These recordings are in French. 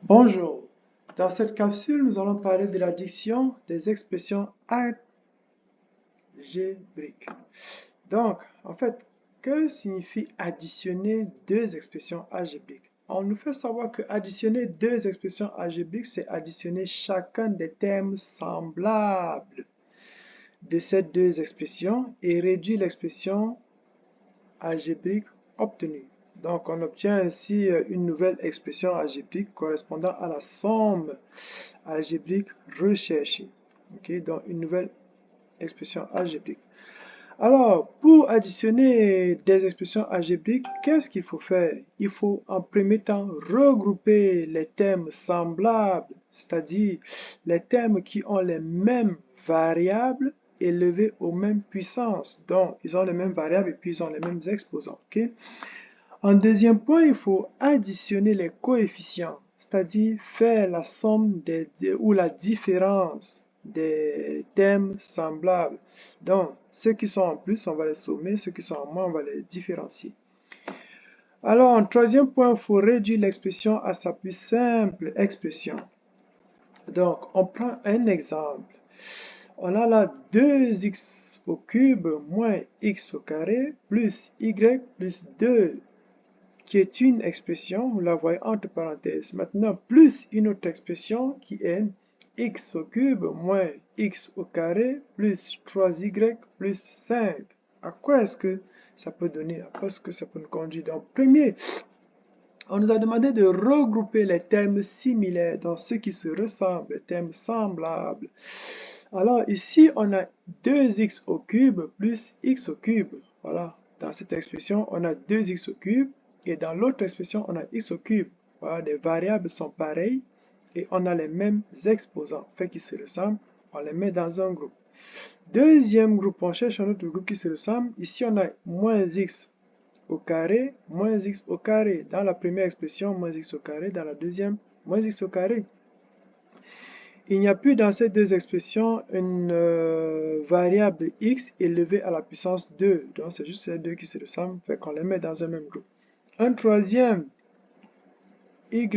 Bonjour, dans cette capsule, nous allons parler de l'addition des expressions algébriques. Donc, en fait, que signifie additionner deux expressions algébriques? On nous fait savoir que additionner deux expressions algébriques, c'est additionner chacun des termes semblables de ces deux expressions et réduire l'expression algébrique obtenue. Donc, on obtient ainsi une nouvelle expression algébrique correspondant à la somme algébrique recherchée. Ok, donc une nouvelle expression algébrique. Alors, pour additionner des expressions algébriques, qu'est-ce qu'il faut faire? Il faut en premier temps regrouper les termes semblables, c'est-à-dire les termes qui ont les mêmes variables élevées aux mêmes puissances. Donc, ils ont les mêmes variables et puis ils ont les mêmes exposants. Okay? En deuxième point, il faut additionner les coefficients, c'est-à-dire faire la somme ou la différence des termes semblables. Donc, ceux qui sont en plus, on va les sommer, ceux qui sont en moins, on va les différencier. Alors, en troisième point, il faut réduire l'expression à sa plus simple expression. Donc, on prend un exemple. On a là 2x au cube moins x au carré plus y plus 2 qui est une expression, vous la voyez entre parenthèses. Maintenant, plus une autre expression qui est x au cube moins x au carré plus 3y plus 5. À quoi est-ce que ça peut donner? À quoi est-ce que ça peut nous conduire? Donc, premier, on nous a demandé de regrouper les termes similaires dans ceux qui se ressemblent, les termes semblables. Alors, ici, on a 2x au cube plus x au cube. Voilà, dans cette expression, on a 2x au cube. Et dans l'autre expression, on a x au cube. Voilà, les variables sont pareilles et on a les mêmes exposants, fait qu'ils se ressemblent, on les met dans un groupe. Deuxième groupe, on cherche un autre groupe qui se ressemble. Ici, on a moins x au carré, moins x au carré. Dans la première expression, moins x au carré. Dans la deuxième, moins x au carré. Il n'y a plus dans ces deux expressions une variable x élevée à la puissance 2. Donc, c'est juste ces deux qui se ressemblent, fait qu'on les met dans un même groupe. Un troisième, y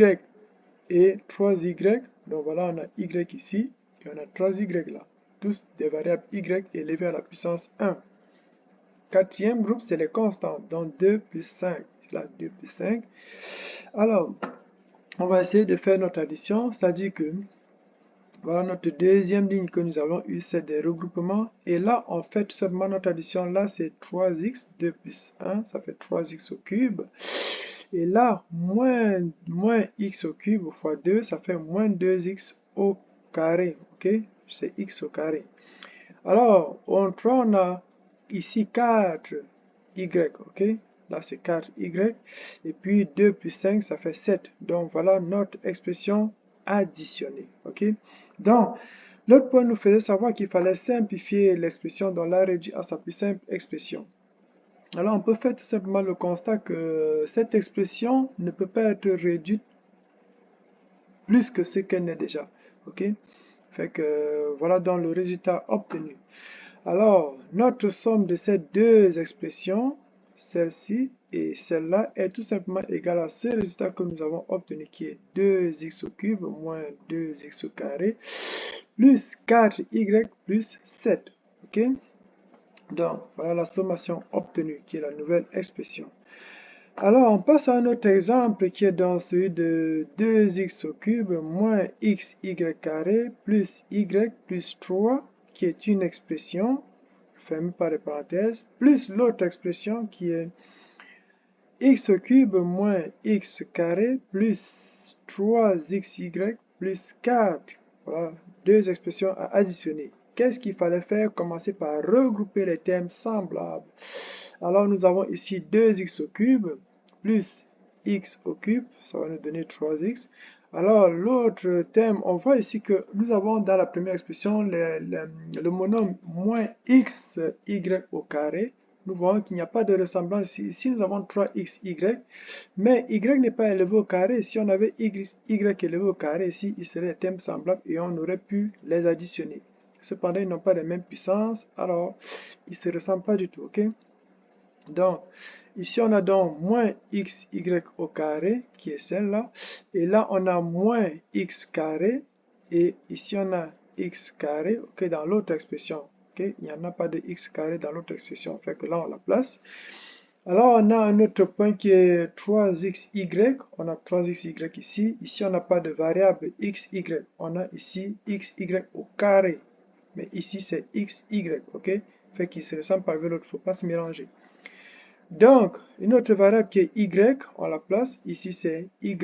et 3y. Donc voilà, on a y ici et on a 3y là. Tous des variables y élevées à la puissance 1. Quatrième groupe, c'est les constantes. Donc 2 plus 5. Là, 2 plus 5. Alors, on va essayer de faire notre addition, c'est-à-dire que voilà notre deuxième ligne que nous avons eue, c'est des regroupements. Et là, on fait tout simplement notre addition. Là, c'est 3x, 2 plus 1, ça fait 3x au cube. Et là, moins x au cube fois 2, ça fait moins 2x au carré. Ok? C'est x au carré. Alors, en 3, on a ici 4y. Ok? Là, c'est 4y. Et puis 2 plus 5, ça fait 7. Donc, voilà notre expression additionnée. Ok? Donc, l'autre point nous faisait savoir qu'il fallait simplifier l'expression, donc la réduire à sa plus simple expression. Alors, on peut faire tout simplement le constat que cette expression ne peut pas être réduite plus que ce qu'elle n'est déjà. Ok? Fait que voilà donc le résultat obtenu. Alors, notre somme de ces deux expressions, celle-ci et celle-là, est tout simplement égale à ce résultat que nous avons obtenu, qui est 2x au cube moins 2x au carré, plus 4y plus 7. Ok? Donc, voilà la sommation obtenue, qui est la nouvelle expression. Alors, on passe à un autre exemple qui est dans celui de 2x au cube moins xy carré plus y plus 3, qui est une expression fermée par les parenthèses, plus l'autre expression qui est x au cube moins x carré plus 3xy plus 4. Voilà, deux expressions à additionner. Qu'est-ce qu'il fallait faire? Commencer par regrouper les termes semblables. Alors, nous avons ici 2x au cube plus x au cube, ça va nous donner 3x. Alors, l'autre terme, on voit ici que nous avons dans la première expression le monome moins xy au carré. Nous voyons qu'il n'y a pas de ressemblance ici. Ici, nous avons 3xy, mais y n'est pas élevé au carré. Si on avait y élevé au carré ici, il serait des termes semblables et on aurait pu les additionner. Cependant, ils n'ont pas la même puissance, alors ils ne se ressemblent pas du tout. Ok? Donc, Ici, on a donc moins xy au carré, qui est celle-là. Et là, on a moins x carré. Et ici, on a x carré, ok, dans l'autre expression. Ok, il n'y en a pas de x carré dans l'autre expression. Fait que là, on la place. Alors, on a un autre point qui est 3xy. On a 3xy ici. Ici, on n'a pas de variable xy. On a ici xy au carré. Mais ici, c'est xy, ok? Fait qu'ils se ressemblent pas avec l'autre, il ne faut pas se mélanger. Donc, une autre variable qui est y, on la place. Ici, c'est y.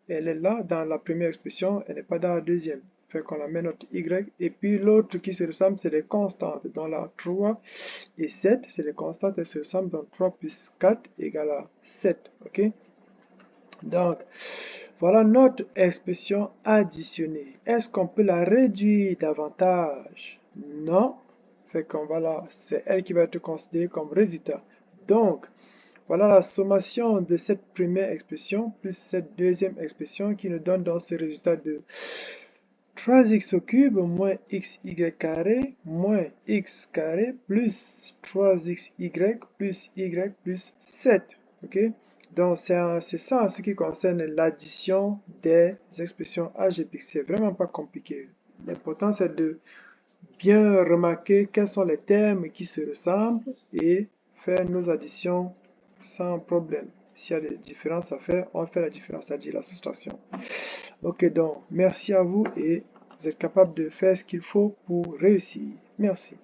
Elle est là dans la première expression, elle n'est pas dans la deuxième. Fait qu'on la met notre y. Et puis, l'autre qui se ressemble, c'est les constantes. Dans la 3 et 7, c'est les constantes, elles se ressemblent. Donc, 3 plus 4 égale à 7, ok? Donc, voilà notre expression additionnée. Est-ce qu'on peut la réduire davantage? Non. Fait qu'on va là, c'est elle qui va être considérée comme résultat. Donc, voilà la sommation de cette première expression plus cette deuxième expression qui nous donne dans ce résultat de 3x au cube moins xy carré moins x carré plus 3xy plus y plus 7. Ok? Donc, c'est ça en ce qui concerne l'addition des expressions algébriques. C'est vraiment pas compliqué. L'important, c'est de bien remarquer quels sont les termes qui se ressemblent et faire nos additions sans problème. S'il y a des différences à faire, on fait la différence, c'est-à-dire la soustraction. Ok, donc, merci à vous et vous êtes capable de faire ce qu'il faut pour réussir. Merci.